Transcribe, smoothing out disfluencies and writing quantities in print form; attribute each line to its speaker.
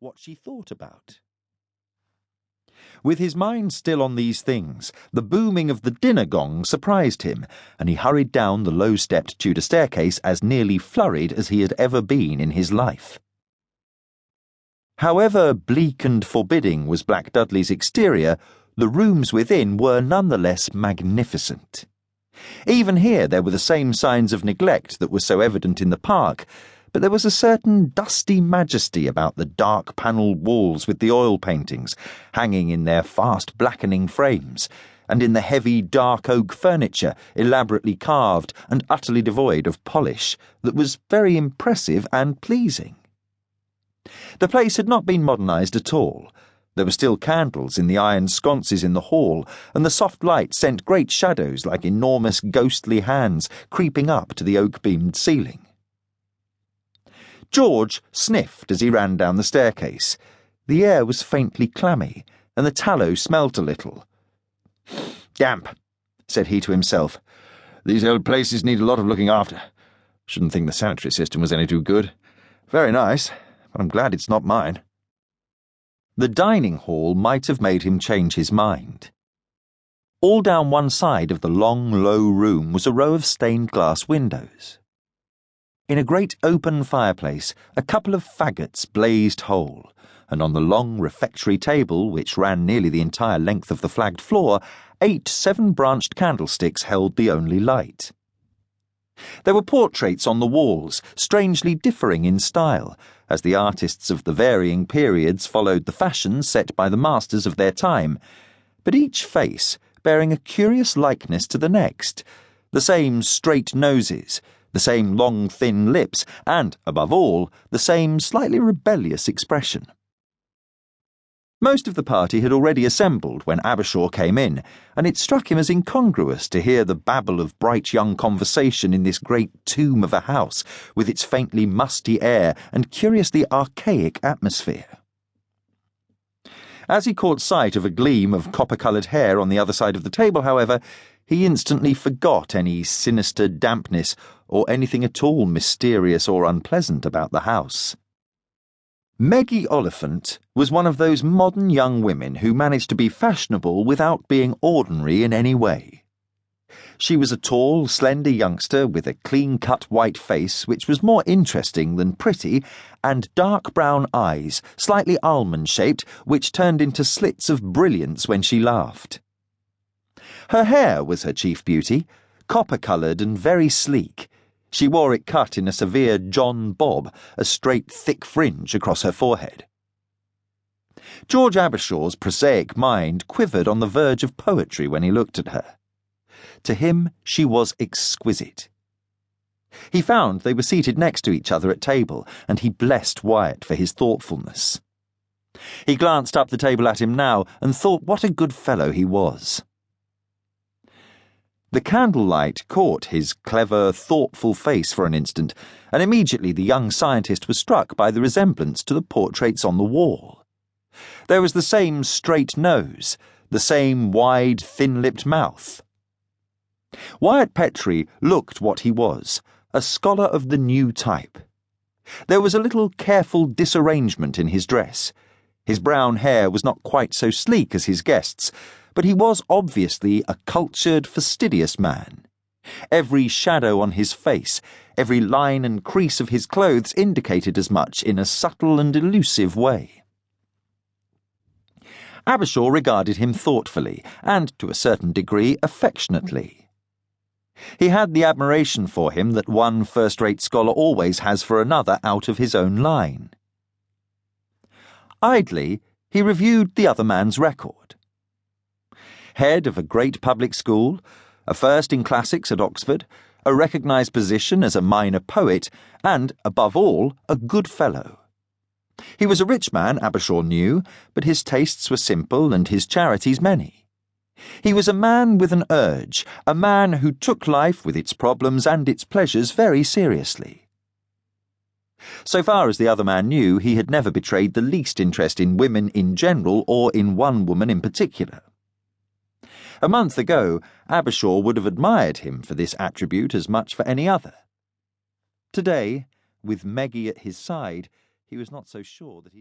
Speaker 1: what she thought about. With his mind still on these things, the booming of the dinner gong surprised him, and he hurried down the low-stepped Tudor staircase as nearly flurried as he had ever been in his life. However bleak and forbidding was Black Dudley's exterior, the rooms within were nonetheless magnificent. Even here there were the same signs of neglect that were so evident in the park, but there was a certain dusty majesty about the dark panelled walls with the oil paintings hanging in their fast blackening frames, and in the heavy dark oak furniture elaborately carved and utterly devoid of polish that was very impressive and pleasing. The place had not been modernised at all. There were still candles in the iron sconces in the hall, and the soft light sent great shadows like enormous ghostly hands creeping up to the oak-beamed ceiling. George sniffed as he ran down the staircase. The air was faintly clammy, and the tallow smelt a little. "Damp," said he to himself. "These old places need a lot of looking after. Shouldn't think the sanitary system was any too good. Very nice, but I'm glad it's not mine." The dining hall might have made him change his mind. All down one side of the long, low room was a row of stained glass windows. In a great open fireplace, a couple of faggots blazed whole, and on the long refectory table, which ran nearly the entire length of the flagged floor, 8 7-branched candlesticks held the only light. There were portraits on the walls, strangely differing in style, as the artists of the varying periods followed the fashions set by the masters of their time, but each face bearing a curious likeness to the next, the same straight noses, the same long thin lips, and, above all, the same slightly rebellious expression. Most of the party had already assembled when Abbershaw came in, and it struck him as incongruous to hear the babble of bright young conversation in this great tomb of a house, with its faintly musty air and curiously archaic atmosphere. As he caught sight of a gleam of copper-coloured hair on the other side of the table, however, he instantly forgot any sinister dampness or anything at all mysterious or unpleasant about the house. Meggie Oliphant was one of those modern young women who managed to be fashionable without being ordinary in any way. She was a tall, slender youngster with a clean-cut white face which was more interesting than pretty, and dark brown eyes, slightly almond-shaped, which turned into slits of brilliance when she laughed. Her hair was her chief beauty, copper-coloured and very sleek. She wore it cut in a severe John Bob, a straight, thick fringe across her forehead. George Abbershaw's prosaic mind quivered on the verge of poetry when he looked at her. To him, she was exquisite. He found they were seated next to each other at table, and he blessed Wyatt for his thoughtfulness. He glanced up the table at him now and thought what a good fellow he was. The candlelight caught his clever, thoughtful face for an instant, and immediately the young scientist was struck by the resemblance to the portraits on the wall. There was the same straight nose, the same wide, thin-lipped mouth. Wyatt Petrie looked what he was, a scholar of the new type. There was a little careful disarrangement in his dress. His brown hair was not quite so sleek as his guest's, but he was obviously a cultured, fastidious man. Every shadow on his face, every line and crease of his clothes indicated as much in a subtle and elusive way. Abbershaw regarded him thoughtfully, and, to a certain degree, affectionately. He had the admiration for him that one first-rate scholar always has for another out of his own line. Idly, he reviewed the other man's record. Head of a great public school, a first in classics at Oxford, a recognised position as a minor poet, and, above all, a good fellow. He was a rich man, Abbershaw knew, but his tastes were simple and his charities many. He was a man with an urge, a man who took life with its problems and its pleasures very seriously. So far as the other man knew, he had never betrayed the least interest in women in general or in one woman in particular. A month ago, Abbershaw would have admired him for this attribute as much for any other. Today, with Meggie at his side, he was not so sure that he